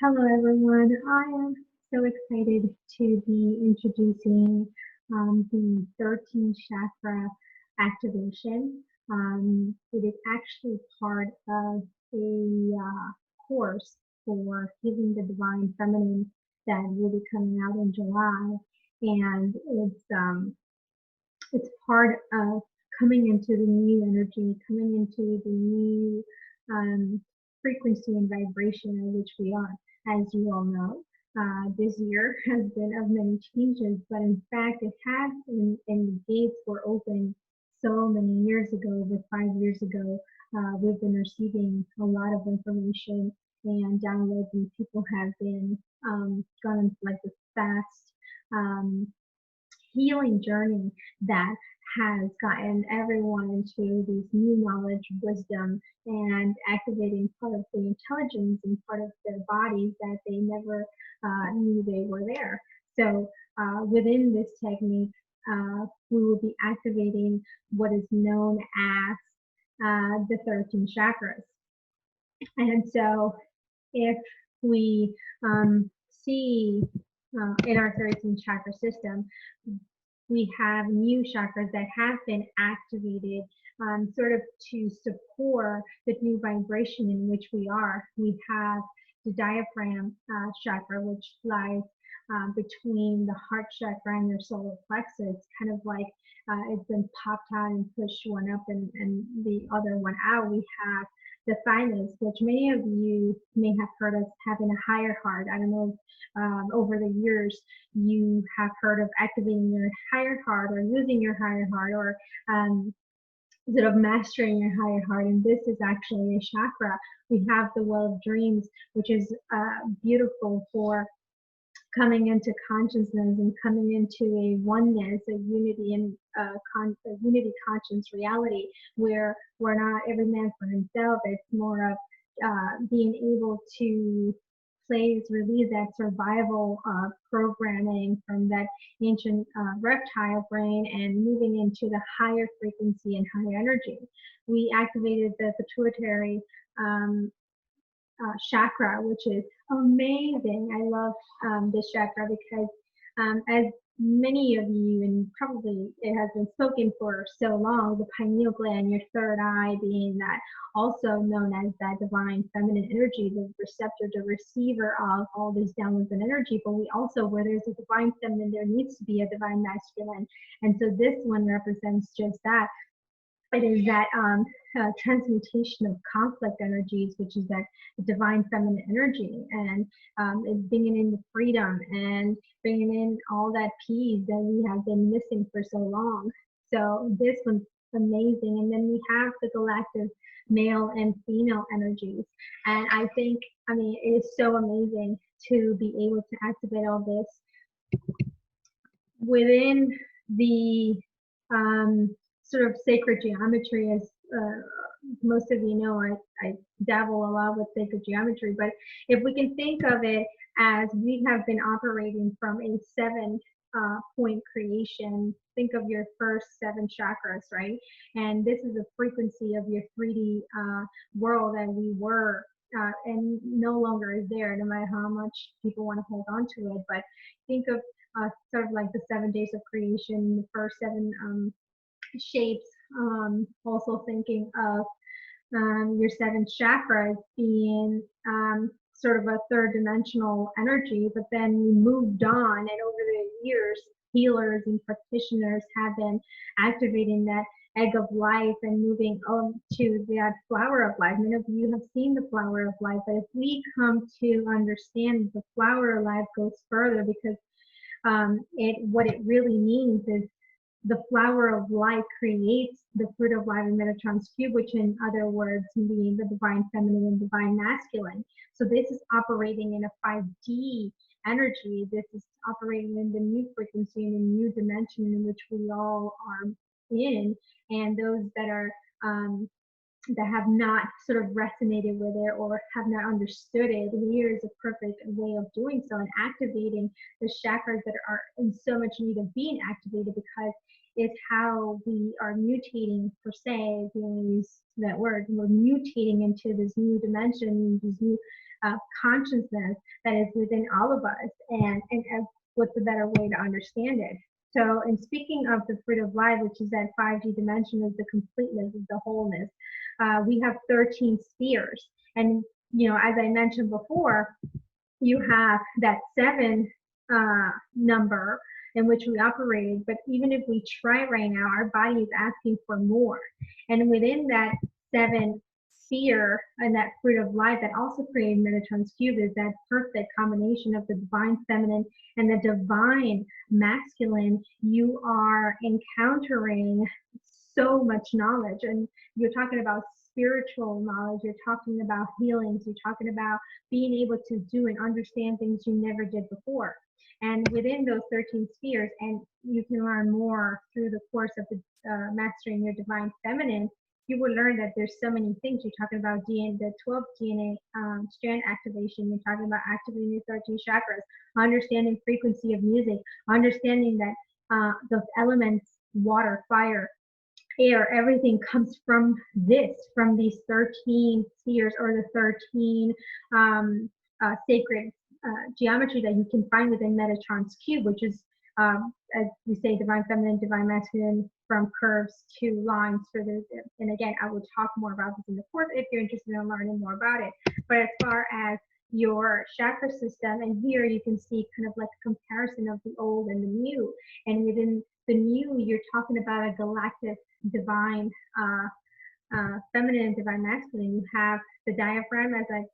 Hello, everyone. I am so excited to be introducing the 13 chakra activation. It is actually part of a course for healing the divine feminine that will be coming out in July, and it's part of coming into the new energy, coming into the new um, frequency and vibration in which we are. As you all know, this year has been of many changes, but in fact, it has, and the gates were open so many years ago, over 5 years ago. We've been receiving a lot of information and downloads, and people have been gone into like this fast um, healing journey that has gotten everyone into these new knowledge, wisdom, and activating part of the intelligence and part of their bodies that they never knew they were there. So within this technique, we will be activating what is known as the 13 chakras. And so if we see in our 13 chakra system, we have new chakras that have been activated sort of to support the new vibration in which we are. We have the diaphragm chakra, which lies between the heart chakra and your solar plexus, kind of like it's been popped out and pushed one up and the other one out. We have the thymus, which many of you may have heard as having a higher heart. I don't know if over the years you have heard of activating your higher heart or using your higher heart or sort of mastering your higher heart. And this is actually a chakra. We have the well of dreams, which is beautiful for coming into consciousness and coming into a oneness, a unity and a unity conscious reality where we're not every man for himself. It's more of being able to release that survival programming from that ancient reptile brain and moving into the higher frequency and higher energy. We activated the pituitary chakra, which is amazing. I love this chakra because as many of you, and probably it has been spoken for so long, the pineal gland, your third eye being that, also known as that divine feminine energy, the receptor, the receiver of all these downloads and energy. But we also, where there's a divine feminine, there needs to be a divine masculine. And so this one represents just that. It is that transmutation of conflict energies, which is that divine feminine energy, and is bringing in the freedom and bringing in all that peace that we have been missing for so long. So this one's amazing. And then we have the galactic male and female energies. And I think, I mean, it is so amazing to be able to activate all this within the sort of sacred geometry. As most of you know, I dabble a lot with sacred geometry, but if we can think of it as we have been operating from a 7 point creation, think of your first 7 chakras, right? And this is a frequency of your 3D world that we were and no longer is there, no matter how much people want to hold on to it. But think of sort of like the 7 days of creation, the first 7 shapes. Also thinking of your 7 chakras being sort of a third dimensional energy, but then we moved on, and over the years, healers and practitioners have been activating that egg of life and moving on to that flower of life. Many of you have seen the flower of life, but if we come to understand the flower of life goes further, because what it really means is the flower of life creates the fruit of life in Metatron's cube, which in other words mean the divine feminine and divine masculine. So this is operating in a 5D energy. This is operating in the new frequency and the new dimension in which we all are in. And those that are that have not sort of resonated with it or have not understood it, here is a perfect way of doing so and activating the chakras that are in so much need of being activated, because it's how we are mutating, per se, if you want to use that word. We're mutating into this new dimension, these new consciousness that is within all of us, and what's a better way to understand it. So, in speaking of the fruit of life, which is that 5D dimension, is the completeness, is the wholeness. We have 13 spheres, and as I mentioned before, you have that 7 number in which we operate. But even if we try right now, our body is asking for more. And within that 7 sphere and that fruit of life that also created Metatron's cube is that perfect combination of the divine feminine and the divine masculine. You are encountering so much knowledge, and you're talking about spiritual knowledge, you're talking about healings, you're talking about being able to do and understand things you never did before. And within those 13 spheres, and you can learn more through the course of the Mastering Your Divine Feminine, you will learn that there's so many things. You're talking about DNA, the 12 DNA strand activation. You're talking about activating your 13 chakras, understanding frequency of music, understanding that those elements, water, fire, air, everything comes from these 13 spheres, or the 13 sacred geometry that you can find within Metatron's cube, which is, as we say, divine feminine, divine masculine, from curves to lines. And again, I will talk more about this in the course if you're interested in learning more about it. But as far as your chakra system, and here you can see kind of like a comparison of the old and the new. And within the new, you're talking about a galactic divine feminine and divine masculine. You have the diaphragm, as I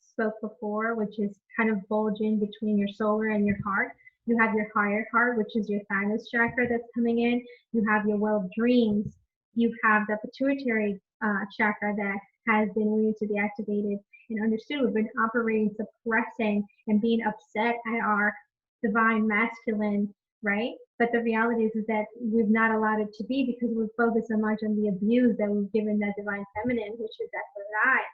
spoke before, which is kind of bulging between your solar and your heart. You have your higher heart, which is your thymus chakra that's coming in. You have your well of dreams. You have the pituitary chakra that has been needed to be activated and understood. We've been operating, suppressing, and being upset at our divine masculine, right? But the reality is that we've not allowed it to be, because we've focused so much on the abuse that we've given that divine feminine, which is that third eye.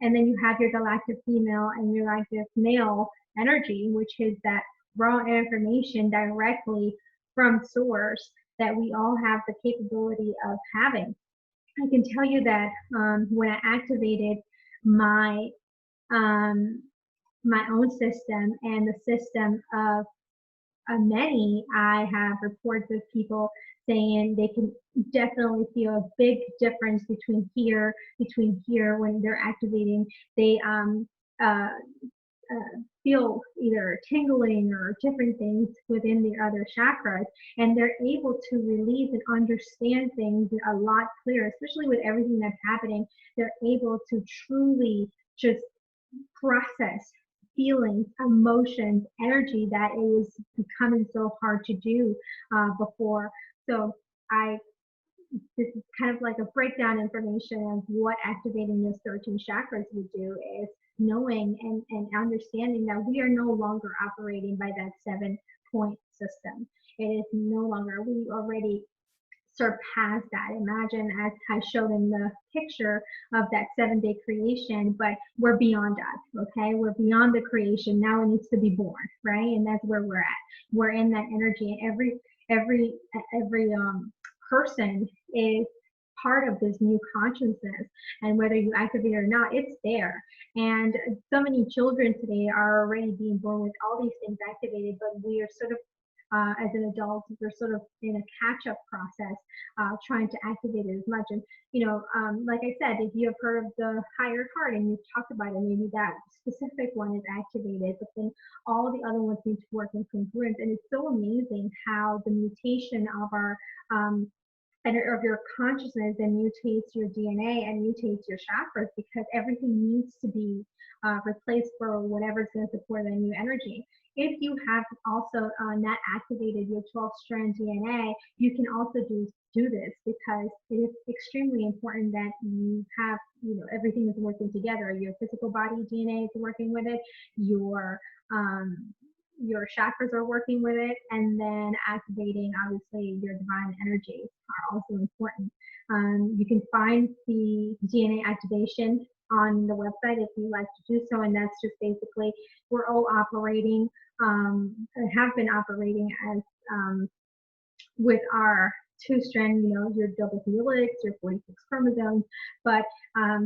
And then you have your galactic female and your galactic male energy, which is that raw information directly from source that we all have the capability of having. I can tell you that when I activated my my own system and the system of many, I have reports of people saying they can definitely feel a big difference between here when they're activating. They feel either tingling or different things within the other chakras, and they're able to release and understand things a lot clearer, especially with everything that's happening. They're able to truly just process feelings, emotions, energy that it was becoming so hard to do before. So this is kind of like a breakdown information of what activating those 13 chakras would do, is knowing and understanding that we are no longer operating by that 7-point system. It is no longer, we already surpassed that. Imagine, as I showed in the picture of that 7-day creation, but we're beyond that, okay? We're beyond the creation. Now it needs to be born, right? And that's where we're at. We're in that energy, and every person is part of this new consciousness, and whether you activate it or not, it's there. And so many children today are already being born with all these things activated, but we are sort of as an adult, we're sort of in a catch-up process, trying to activate it as much. And like I said, if you have heard of the higher heart and you've talked about it, maybe that specific one is activated, but then all the other ones need to work in congruence. And it's so amazing how the mutation of our of your consciousness and mutates your DNA and mutates your chakras, because everything needs to be replaced for whatever's going to support the new energy. If you have also not activated your 12-strand DNA, you can also do this, because it is extremely important that you have, everything is working together. Your physical body DNA is working with it, your chakras are working with it, and then activating, obviously, your divine energies are also important. You can find the DNA activation on the website if you like to do so, and that's just basically, we're all operating, have been operating as with our 2-strand, your double helix, your 46 chromosomes, but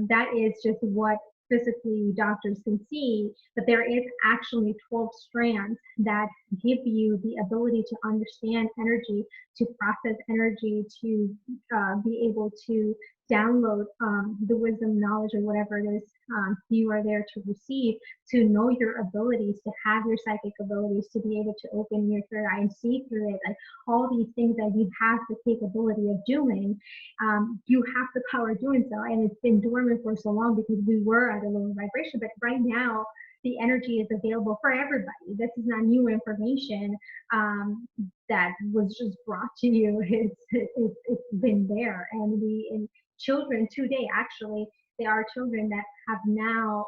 that is just what physically doctors can see, but there is actually 12 strands that give you the ability to understand energy, to process energy, to be able to download the wisdom, knowledge, or whatever it is you are there to receive, to know your abilities, to have your psychic abilities, to be able to open your third eye and see through it, like all these things that you have the capability of doing. You have the power of doing so, and it's been dormant for so long because we were at a lower vibration, but right now the energy is available for everybody. This is not new information that was just brought to you. It's been there, and children today, actually, there are children that have now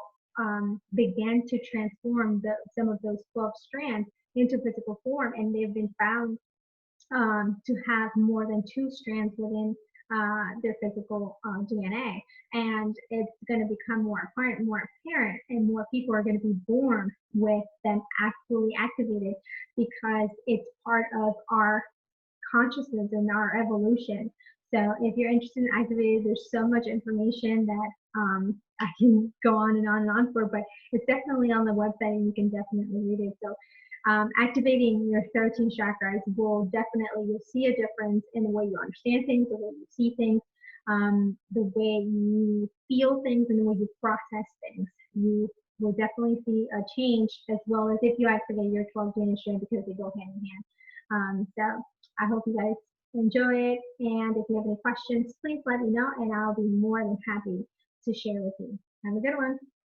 began to transform some of those 12 strands into physical form, and they've been found to have more than 2 strands within their physical DNA. And it's going to become more apparent, and more people are going to be born with them fully activated, because it's part of our consciousness and our evolution. So if you're interested in activated, there's so much information that I can go on and on and on for, but it's definitely on the website and you can definitely read it. So activating your 13 chakras will definitely, you'll see a difference in the way you understand things, the way you see things, the way you feel things, and the way you process things. You will definitely see a change, as well as if you activate your 12 DNA strand, because they go hand in hand. So I hope you guys enjoy it, and if you have any questions, please let me know, and I'll be more than happy to share with you. Have a good one.